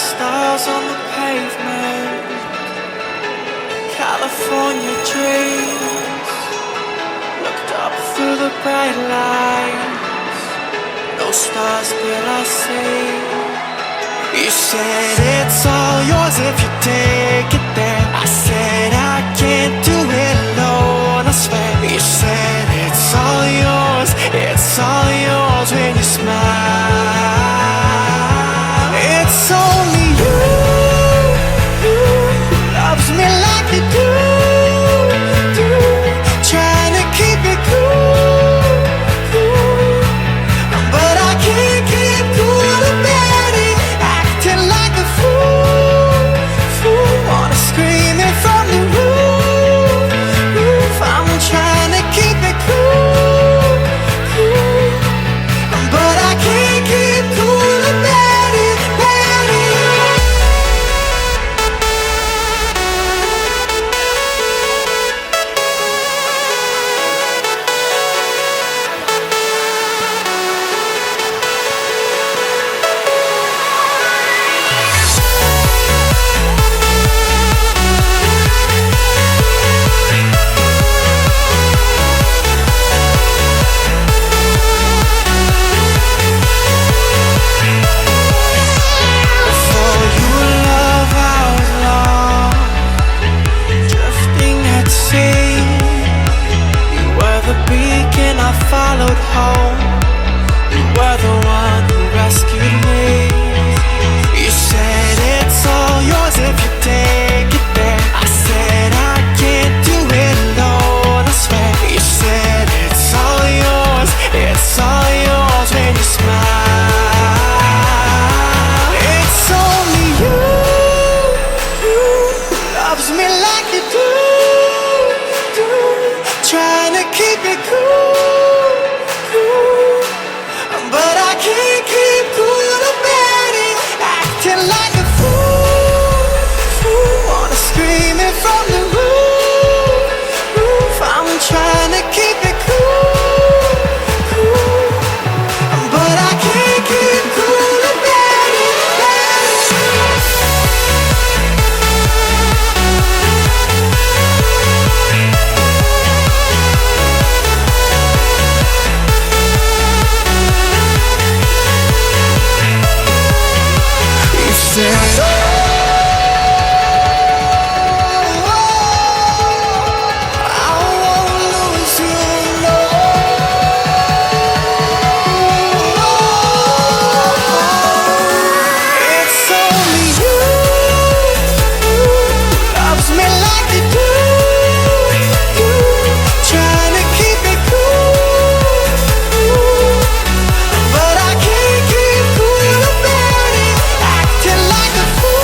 stars on the pavement, California dreams. Looked up through the bright lights, no stars did I see. You said it's all yours if you take it there. I said I can't do it alone, I swear. You said it's all yours when you smile. It's only you who loves me like you do, trying to keep it cool, but I can't keep cool about it, acting like a fool, wanna scream it from the roof. I'm trying to keep it cool, but I can't keep cool about it, about it. Before you love, I was lost, drifting at sea. You were the beacon I followed home. You were the one who rescued me. You said it's all yours if you take it there. I said I can't do it alone, I swear. You said it's all yours when you smile. It's only you who loves me like you do, trying to keep it cool, but I can't keep cool about it, acting like a fool, wanna scream it from the roof. I'm trying to keep it cool, but I can't keep cool about it, about it. You said, oh, I won't lose you, no. It's only you who loves me like you do, trying to keep it cool, but I can't keep cool about it, acting like a fool,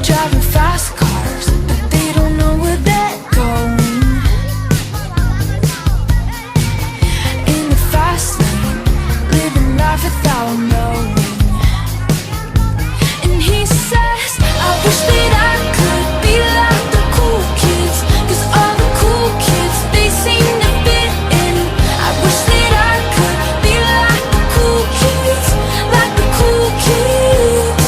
driving fast cars, but they don't know where they're going. In the fast lane, living life without knowing. And he says, I wish that I could be like the cool kids, 'cause all the cool kids, they seem to fit in. I wish that I could be like the cool kids, like the cool kids.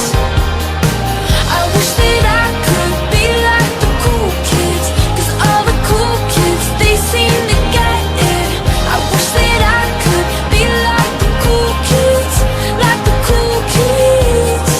I wish that I could be like the cool kids, 'cause all the cool kids, they seem to get it. I wish that I could be like the cool kids, like the cool kids.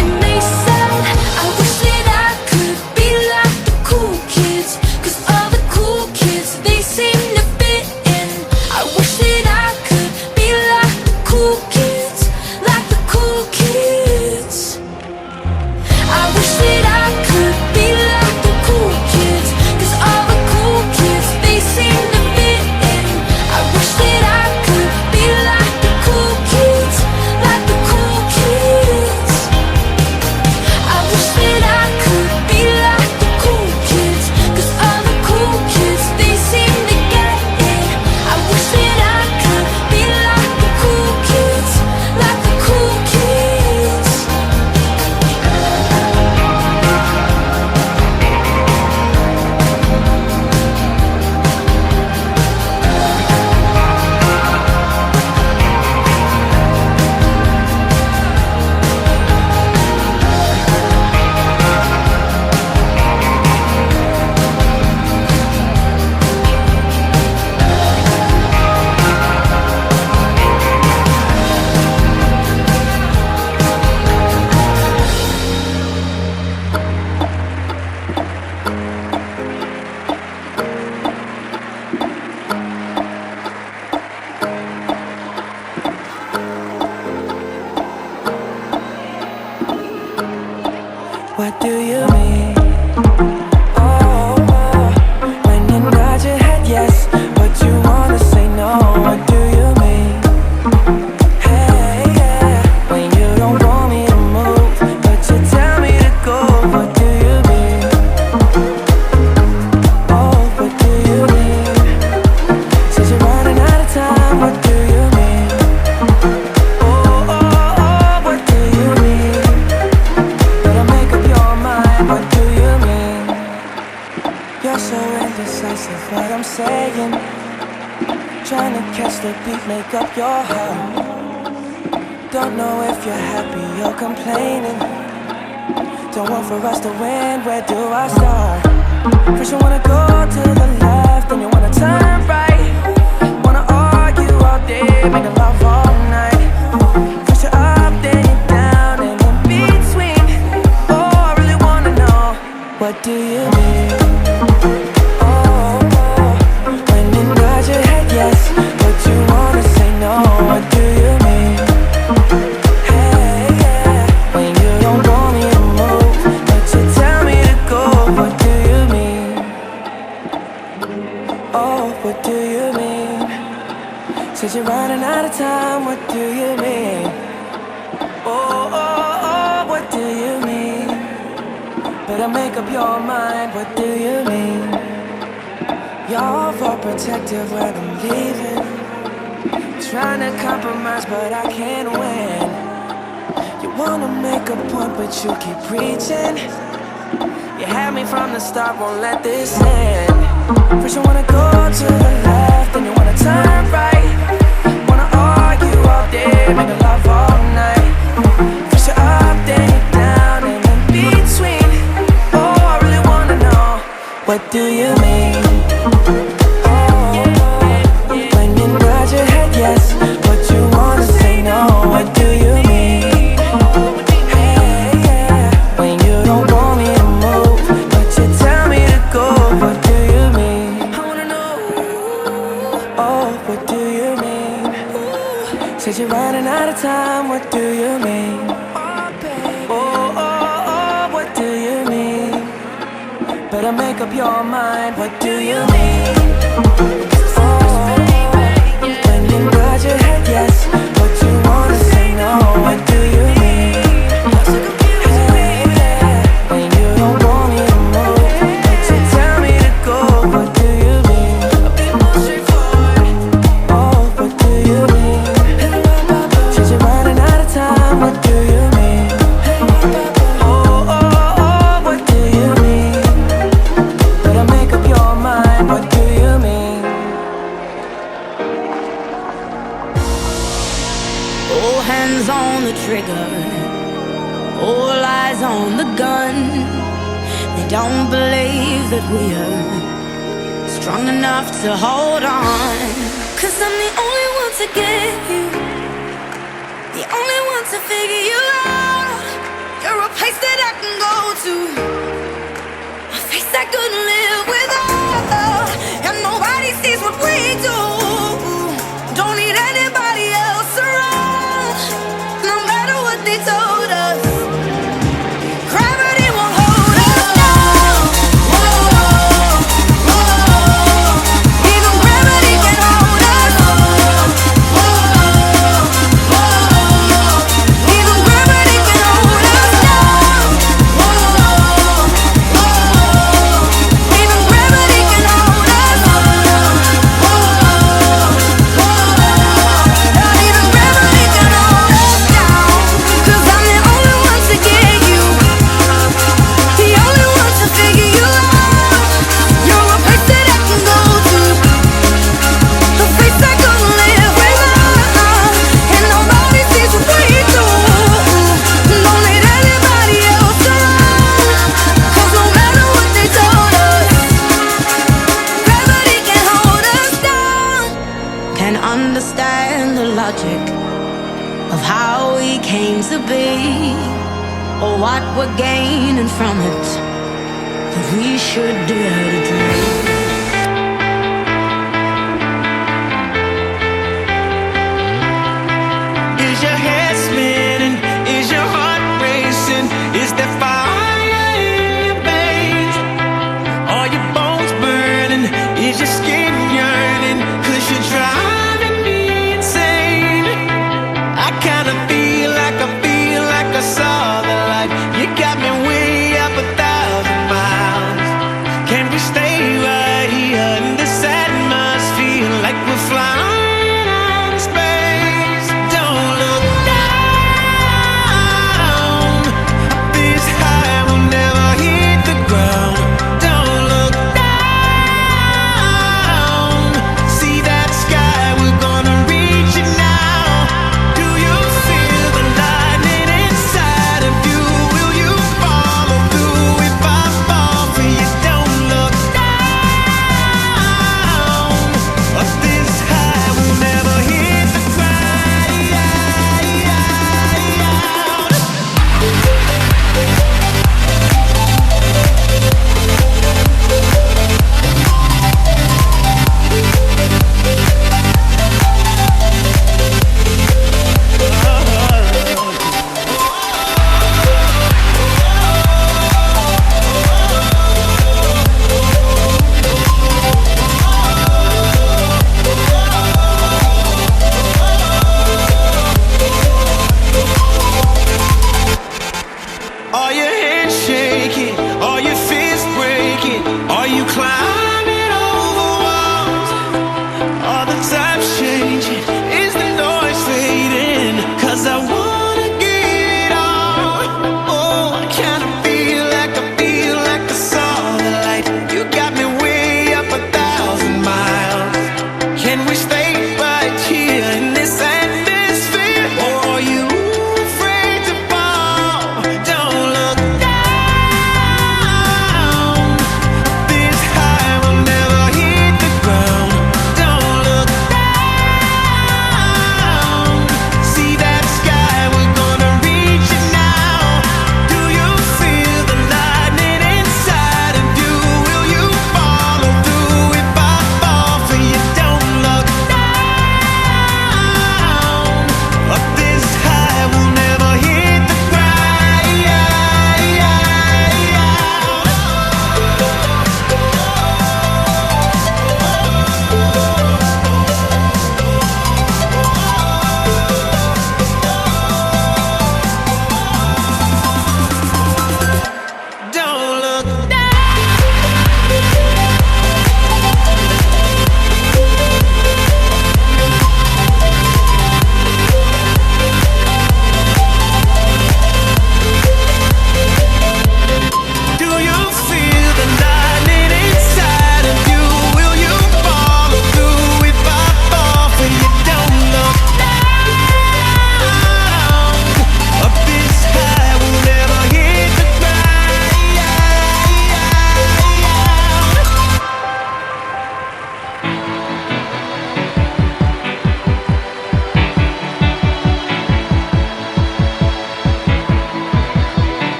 And they said, I wish that I could be like the cool kids, 'cause all the cool kids, they seem to fit in. I wish that I could be like the cool kids, like the cool kids. I wish that I could be like the cool kids, 'cause all the cool kids, they seem to fit in. I wish that I could be like the cool kids, like the cool kids. I wish that I could be like the cool kids, 'cause all the cool kids, they seem to get it. I wish that I could be like the cool kids, like the cool kids. What do you mean? Oh, when you nod your head yes, but you wanna say no. What do you mean? Hey, yeah, when you don't want me to move, but you tell me to go. What do you mean? Oh, what do you mean? Says you're running out of time. What do you mean? Oh, what do you mean? Better make up your mind, what do you mean? You're so indecisive, what I'm saying. Trying to catch the beat, make up your heart. Don't know if you're happy or complaining. Don't want for us to win, where do I start? First you wanna go to the left, then you wanna turn right. Wanna argue all day, make love all night. First you're up, then you're down, and in between. Oh, I really wanna know, what do you mean? Oh, when you nod your head yes, but you wanna say no. What do you mean? Hey, yeah, when you don't want me to move, but you tell me to go. What do you mean? Oh, what do you mean? Says you're running out of time. What do you mean? Oh, what do you mean? Better make up your mind. What do you mean? You're overprotective when I'm leaving. Trying to compromise, but I can't win. You wanna make a point, but you keep preaching. You had me from the start, won't let this end. First you wanna go to the left, then you wanna turn right. Wanna argue all day, make love all night. First you're up, then you're down, and in between. Oh, I really wanna know, what do you mean? Oh, when you nod your head yes, but you wanna say no. What do you mean? Hey, yeah, when you don't want me to move, Better make up your mind, what do you mean? When you nod your head yes, but you wanna say no, what do you mean? When you don't want me to move, but you tell me to go, what do you mean? Oh, what do you mean? Since you're running out of time, what do you mean? Oh, what do you mean? Better make up your mind, what do you mean? All hands on the trigger, all eyes on the gun. They don't believe that we are strong enough to hold on. 'Cause I'm the only one to get you, the only one to figure you out. You're a place that I can go to, a face I couldn't live without. And nobody sees what we do. Don't need anybody else around. No matter what they told us, gravity won't hold us down. Whoa, whoa. Even gravity can hold us. Whoa, whoa. Even gravity can hold us down. Whoa, whoa. Even gravity can hold us. Whoa, whoa. Not even gravity can hold us down. 'Cause I'm the only one to get you, the only one to figure you out. You're a place that I can go to, a place I couldn't live without. And nobody sees what we do. Don't need anybody else around. 'Cause no matter what they told us, gravity can hold us down. Can understand the logic of how we came to be, or what we're gaining from it, but we should dare to dream. Is your head spinning? Is your heart racing? Is there fire in your veins? Are your bones burning? Is your skin yearning? 'Cause you're driving me insane. I kinda feel like I saw the light. You got me way up 1,000 miles. Can we stay right here in this atmosphere like we're flying out in space? Don't look down. This high will never hit the ground. Don't look down.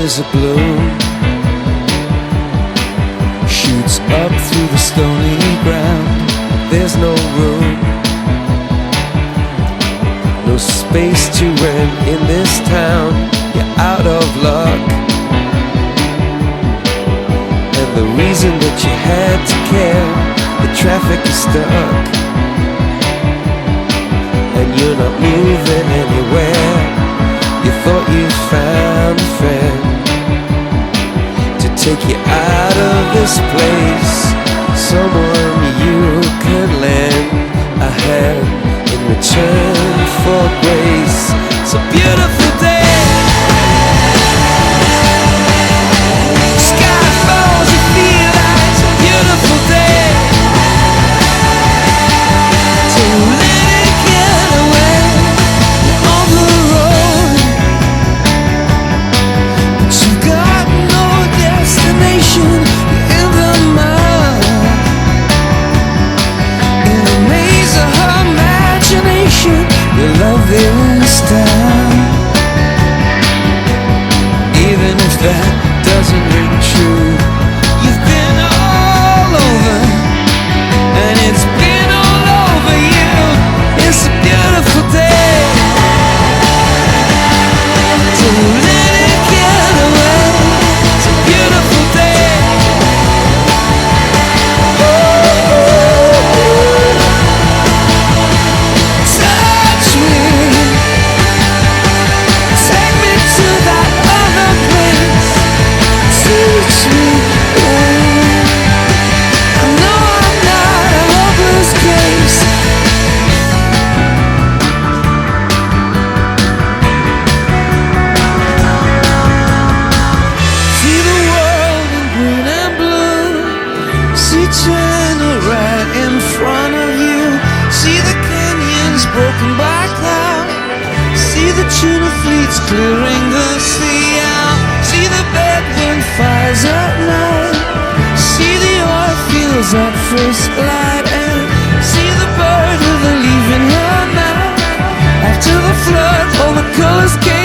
flowers are blue, shoots up through the stony ground. There's no room, no space to rent in this town. You're out of luck, and the reason that you had to care, the traffic is stuck, and you're not moving anywhere. You thought you found a friend to take you out of this place, someone you can lend a hand in return for grace. It's a beautiful day. Sky falls, you feel like it's a beautiful day. So let it get away on the road, but you've got no destination. You're in the mud, in a maze of her imagination. Your love is down, even if that doesn't ring true. You've been all over, and it's been all over you. It's a beautiful day, so let it get away. It's a beautiful day. Touch me, take me to that other place. Teach me, I know I'm not a hopeless case. See the world in green and blue, see China right in front of you, see the canyons broken by cloud, see the tuna fleets clearing the sea out, see the bedroom fires at night, see the oil fields at first light, and see the bird with a leaf in her mouth. After the flood, all the colors came